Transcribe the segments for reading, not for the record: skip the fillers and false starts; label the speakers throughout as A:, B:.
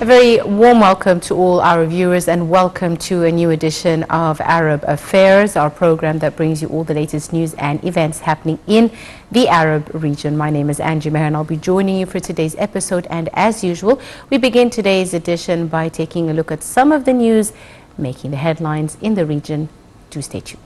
A: A very warm welcome to all our viewers and welcome to a new edition of Arab Affairs, our program that brings you all the latest news and events happening in the Arab region. My name is Angie Meher and I'll be joining you for today's episode, and as usual we begin today's edition by taking a look at some of the news making the headlines in the region. Do stay tuned.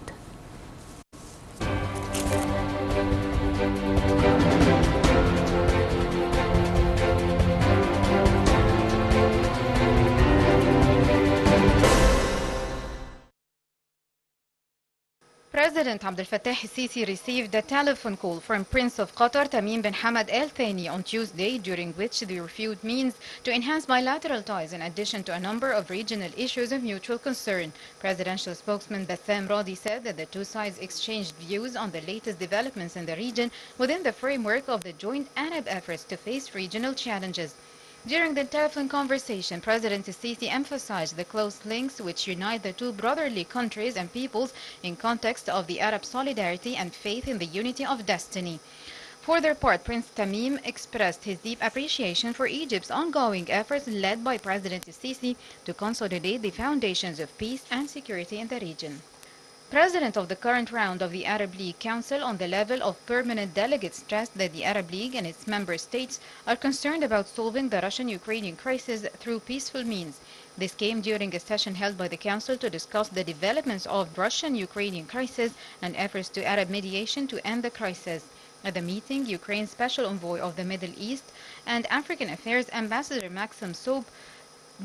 B: President Abdel Fattah al-Sisi received a telephone call from Prince of Qatar Tamim bin Hamad Al Thani on Tuesday, during which they reviewed means to enhance bilateral ties in addition to a number of regional issues of mutual concern. Presidential spokesman Bassam Radi said that the two sides exchanged views on the latest developments in the region within the framework of the joint Arab efforts to face regional challenges. During the telephone conversation, President Sisi emphasized the close links which unite the two brotherly countries and peoples in context of the Arab solidarity and faith in the unity of destiny. For their part, Prince Tamim expressed his deep appreciation for Egypt's ongoing efforts led by President Sisi to consolidate the foundations of peace and security in the region. President of the current round of the Arab League Council on the level of permanent delegates stressed that the Arab League and its member states are concerned about solving the Russian-Ukrainian crisis through peaceful means. This came during a session held by the Council to discuss the developments of Russian-Ukrainian crisis and efforts to Arab mediation to end the crisis. At the meeting, Ukraine's Special Envoy of the Middle East and African Affairs Ambassador Maxim Soub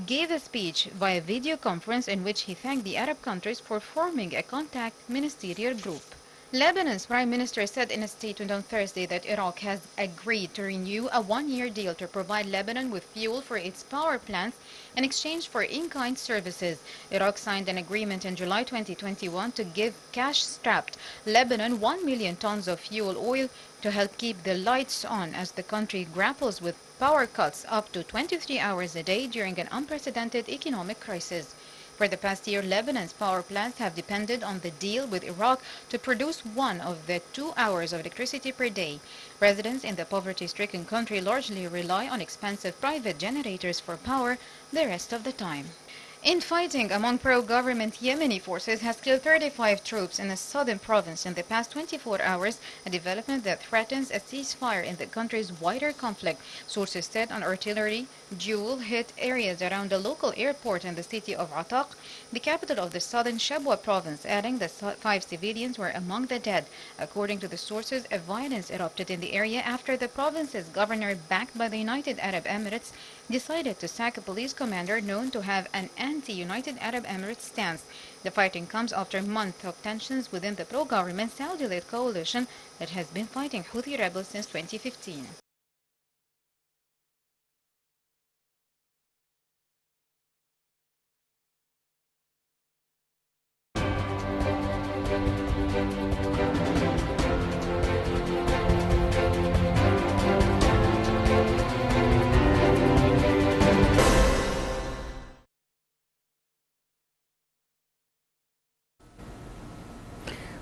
B: gave a speech via video conference in which he thanked the Arab countries for forming a contact ministerial group. Lebanon's Prime Minister said in a statement on Thursday that Iraq has agreed to renew a one-year deal to provide Lebanon with fuel for its power plants in exchange for in-kind services. Iraq signed an agreement in July 2021 to give cash-strapped Lebanon 1 million tons of fuel oil to help keep the lights on as the country grapples with power cuts up to 23 hours a day during an unprecedented economic crisis. For the past year, Lebanon's power plants have depended on the deal with Iraq to produce one of the 2 hours of electricity per day. Residents in the poverty-stricken country largely rely on expensive private generators for power the rest of the time. Infighting among pro-government Yemeni forces has killed 35 troops in a southern province in the past 24 hours, a development that threatens a ceasefire in the country's wider conflict. Sources said an artillery duel hit areas around the local airport in the city of Ataq, the capital of the southern Shabwa province, adding that 5 civilians were among the dead. According to the sources, a violence erupted in the area after the province's governor, backed by the United Arab Emirates, decided to sack a police commander known to have an anti-United Arab Emirates stance. The fighting comes after months of tensions within the pro-government Saudi-led coalition that has been fighting Houthi rebels since 2015.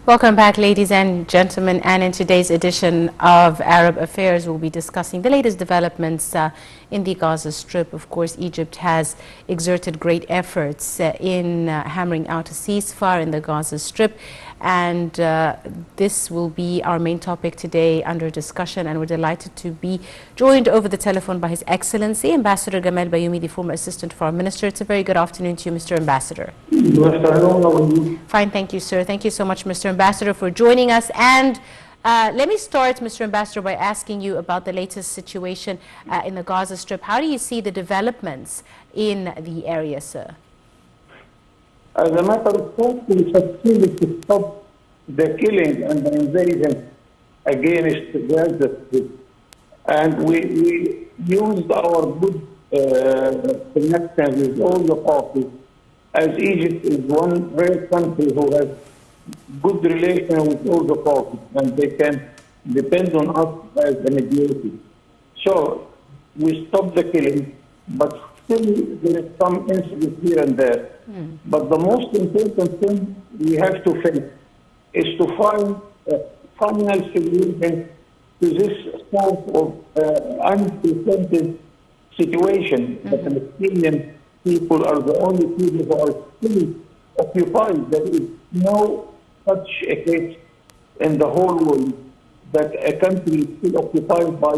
A: Welcome back, ladies and gentlemen, and in today's edition of Arab Affairs we'll be discussing the latest developments in the Gaza Strip. Of course, Egypt has exerted great efforts in hammering out a ceasefire in the Gaza Strip, and this will be our main topic today under discussion, and we're delighted to be joined over the telephone by His Excellency Ambassador Gamal Bayoumi, the former Assistant Foreign Minister. It's a very good afternoon to you, Mr. Ambassador.
C: Good afternoon. How are you?
A: Fine, thank you, sir. Thank you so much, Mr. Ambassador, for joining us. And let me start, Mr. Ambassador, by asking you about the latest situation in the Gaza Strip. How do you see the developments in the area, sir?
C: As a matter of fact, we succeeded to stop the killing and the invasion against Gaza Strip. And we used our good connections with all the parties, as Egypt is one rare country who has good relation with all the parties, and they can depend on us as a mediator. So we stopped the killing, but still there is some incidents here and there. But the most important thing we have to face is to find a final solution to this sort of unprecedented situation. The Palestinian people are the only people who are still occupied. There is no such a case in the whole world that a country is still occupied by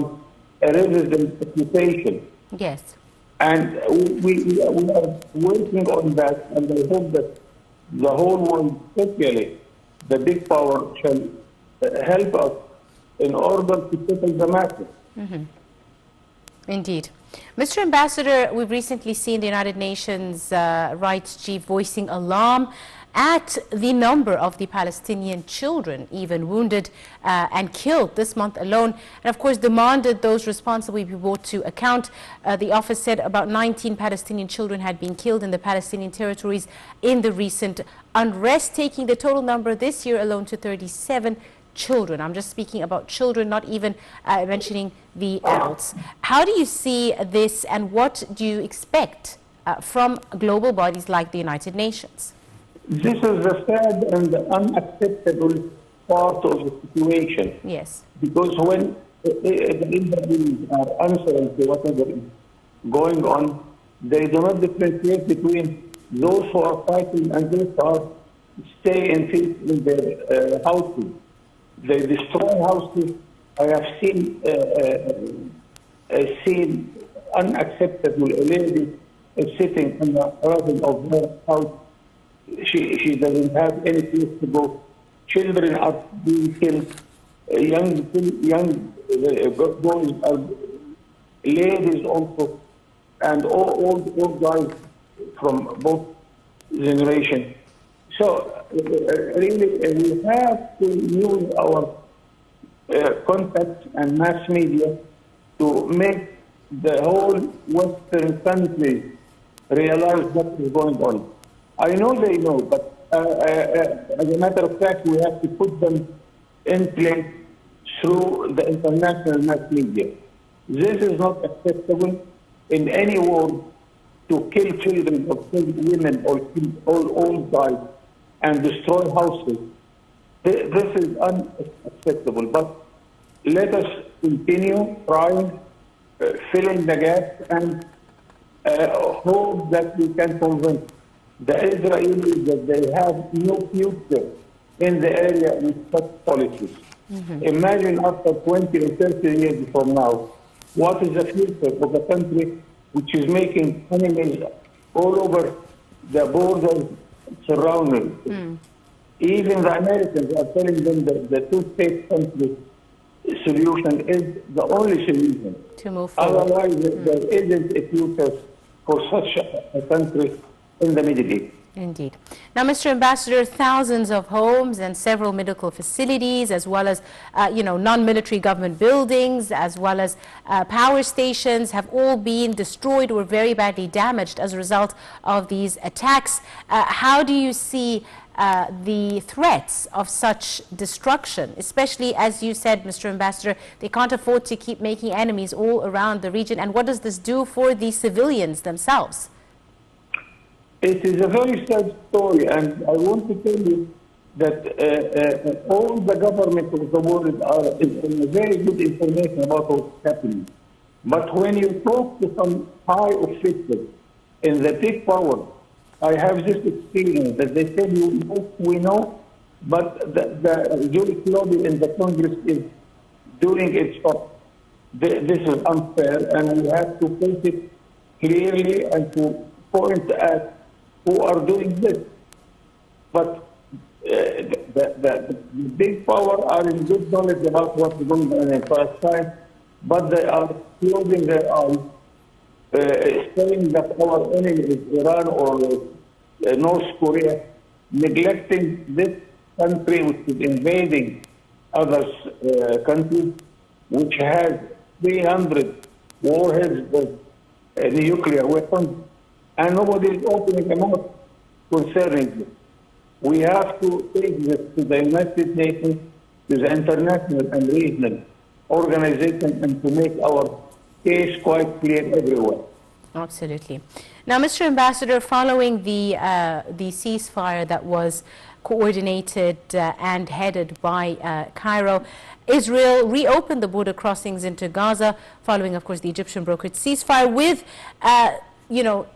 C: a resident occupation.
A: Yes.
C: And we are working on that, and I hope that the whole world, especially the big power, shall help us in order to settle the matter.
A: Indeed. Mr. Ambassador, we've recently seen the United Nations rights chief voicing alarm at the number of the Palestinian children even wounded and killed this month alone, and of course demanded those responsible be brought to account. The office said about 19 Palestinian children had been killed in the Palestinian territories in the recent unrest, taking the total number this year alone to 37 children. I'm just speaking about children, not even mentioning the adults. How do you see this, and what do you expect from global bodies like the United Nations?
C: This is the sad and unacceptable part of the situation.
A: Yes.
C: Because when the Israelis are answering to whatever is going on, they do not differentiate between those who are fighting and those who are stay in peace in their houses. They destroy houses. I have seen unacceptable. A lady is sitting in the rubble of her house. She doesn't have any place to go. Children are being killed. Young boys are, ladies also, and all guys from both generations. So really, we have to use our contacts and mass media to make the whole Western countries realize what is going on. I know they know, but as a matter of fact, we have to put them in place through the international mass media. This is not acceptable in any world to kill children or kill women or kill old guys and destroy houses. This is unacceptable. But let us continue trying, filling the gaps, and hope that we can convince the Israelis that they have no future in the area with such policies. Imagine after 20 or 30 years from now, what is the future of a country which is making enemies all over the borders surrounding. Even the Americans are telling them that the two-state country solution is the only solution.
A: To move forward.
C: Otherwise, there isn't a future for such a country in the Middle East.
A: Indeed. Now, Mr. Ambassador, thousands of homes and several medical facilities, as well as, non-military government buildings, as well as power stations, have all been destroyed or very badly damaged as a result of these attacks. How do you see the threats of such destruction, especially, as you said, Mr. Ambassador, they can't afford to keep making enemies all around the region? And what does this do for the civilians themselves?
C: It is a very sad story, and I want to tell you that all the governments of the world are in very good information about what's happening. But when you talk to some high officials in the big power, I have this experience that they tell you, yes, we know, but the Jewish lobby in the Congress is doing its job. This is unfair, and we have to face it clearly and to point at who are doing this. But the big power are in good knowledge about what's going on in Palestine, but they are closing their eyes, saying that our enemy is Iran or North Korea, neglecting this country which is invading other countries, which has 300 warheads of nuclear weapons, and nobody is opening a mouth concerning this. We have to take this to the United Nations, to the international and regional organizations, and to make our case quite clear everywhere.
A: Absolutely. Now, Mr. Ambassador, following the ceasefire that was coordinated and headed by Cairo. Israel reopened the border crossings into Gaza following, of course, the Egyptian brokered ceasefire with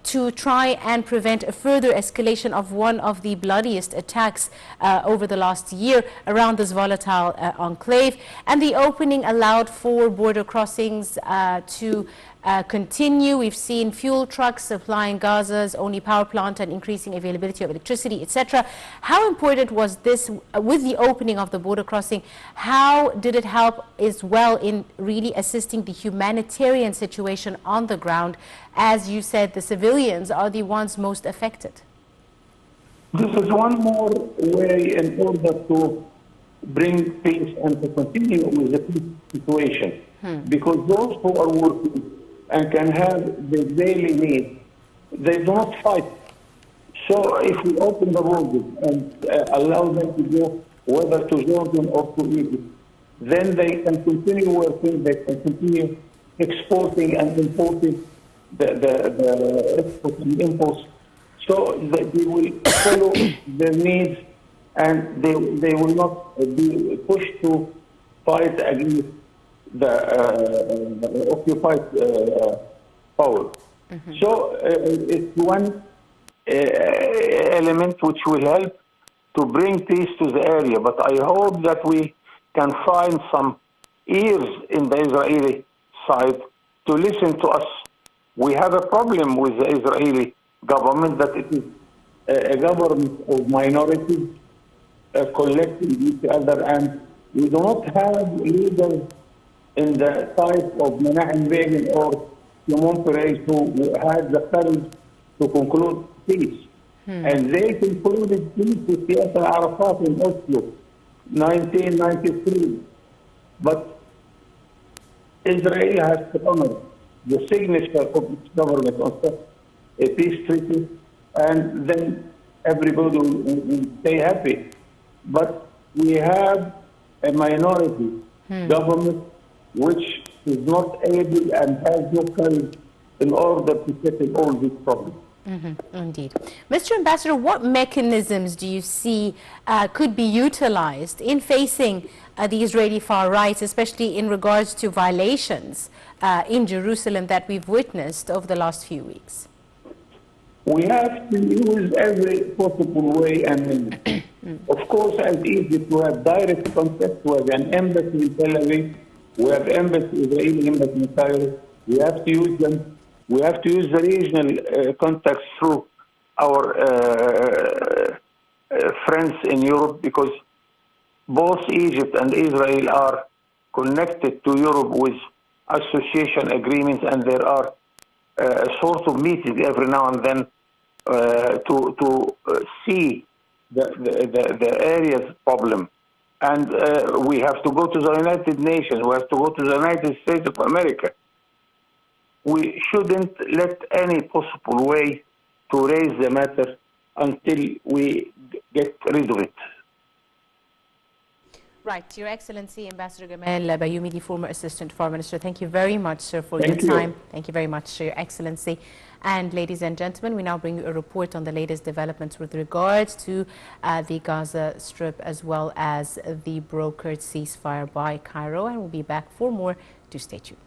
A: to try and prevent a further escalation of one of the bloodiest attacks over the last year around this volatile enclave. And the opening allowed for border crossings to continue. We've seen fuel trucks supplying Gaza's only power plant and increasing availability of electricity, etc. How important was this with the opening of the border crossing? How did it help as well in really assisting the humanitarian situation on the ground? As you said, the civilians are the ones most affected.
C: This is one more way in order to bring peace and to continue with the peace situation. Because those who are working and can have the daily needs, they do not fight. So if we open the borders and allow them to go whether to Jordan or to Egypt, then they can continue working, they can continue exporting and importing the export and imports. So they will follow their needs and they will not be pushed to fight against the occupied power. So it's one element which will help to bring peace to the area. But I hope that we can find some ears in the Israeli side to listen to us. We have a problem with the Israeli government that it is a government of minorities collecting each other, and we do not have leaders in the type of Menachem Begin or Shimon Peres who had the courage to conclude peace. And they concluded peace with Yasser Arafat in Oslo, 1993. But Israel has to honor the signature of its government on such a peace treaty, and then everybody will stay happy. But we have a minority government which is not able and has no courage in order to settle all these problems.
A: Indeed. Mr. Ambassador, what mechanisms do you see could be utilized in facing the Israeli far right, especially in regards to violations in Jerusalem that we've witnessed over the last few weeks?
C: We have to use every possible way, and of course, as Egypt, we have direct contact. We have an embassy in Tel Aviv. We have Israeli embassy in Cairo. We have to use them. We have to use the regional contacts through our friends in Europe, because both Egypt and Israel are connected to Europe with association agreements, and there are a sort of meetings every now and then to see the area's problem. And we have to go to the United Nations. We have to go to the United States of America. We shouldn't let any possible way to raise the matter until we get rid of it.
A: Right. Your Excellency, Ambassador Gamal Bayoumi, the former Assistant Foreign Minister, thank you very much, sir, for your time. Thank you very much, Your Excellency. And ladies and gentlemen, we now bring you a report on the latest developments with regards to the Gaza Strip, as well as the brokered ceasefire by Cairo. And we'll be back for more. Do stay tuned.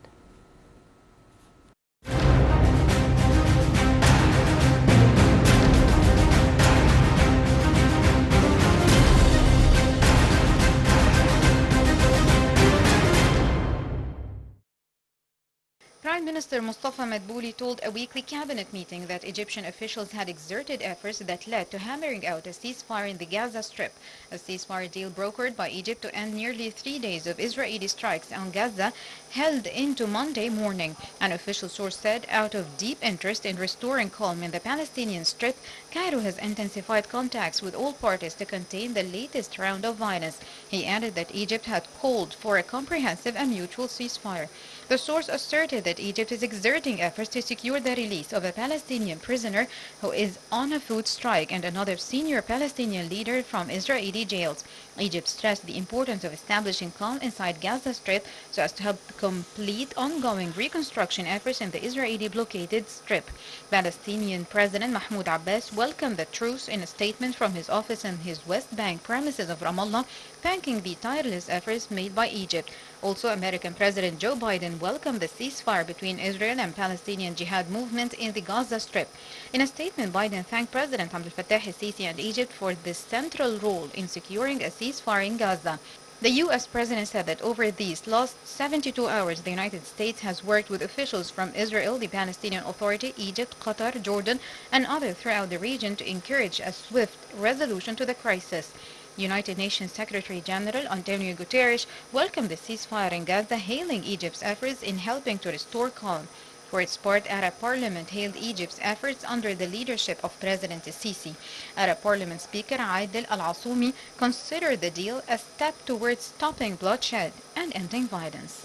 B: Prime Minister Mustafa Madbouli told a weekly cabinet meeting that Egyptian officials had exerted efforts that led to hammering out a ceasefire in the Gaza Strip, a ceasefire deal brokered by Egypt to end nearly 3 days of Israeli strikes on Gaza held into Monday morning. An official source said, out of deep interest in restoring calm in the Palestinian Strip, Cairo has intensified contacts with all parties to contain the latest round of violence. He added that Egypt had called for a comprehensive and mutual ceasefire. The source asserted that Egypt is exerting efforts to secure the release of a Palestinian prisoner who is on a food strike and another senior Palestinian leader from Israeli jails. Egypt stressed the importance of establishing calm inside Gaza Strip so as to help complete ongoing reconstruction efforts in the Israeli blockaded strip. Palestinian President Mahmoud Abbas welcomed the truce in a statement from his office in his West Bank premises of Ramallah, thanking the tireless efforts made by Egypt. Also, American President Joe Biden welcomed the ceasefire between Israel and Palestinian Jihad movement in the Gaza Strip. In a statement, Biden thanked President Abdel Fattah el-Sisi and Egypt for this central role in securing a ceasefire in Gaza. The U.S. President said that over these last 72 hours, the United States has worked with officials from Israel, the Palestinian Authority, Egypt, Qatar, Jordan, and others throughout the region to encourage a swift resolution to the crisis. United Nations Secretary General Antonio Guterres welcomed the ceasefire in Gaza, hailing Egypt's efforts in helping to restore calm. For its part, Arab Parliament hailed Egypt's efforts under the leadership of President Sisi. Arab Parliament Speaker Adel Al-Assoumi considered the deal a step towards stopping bloodshed and ending violence.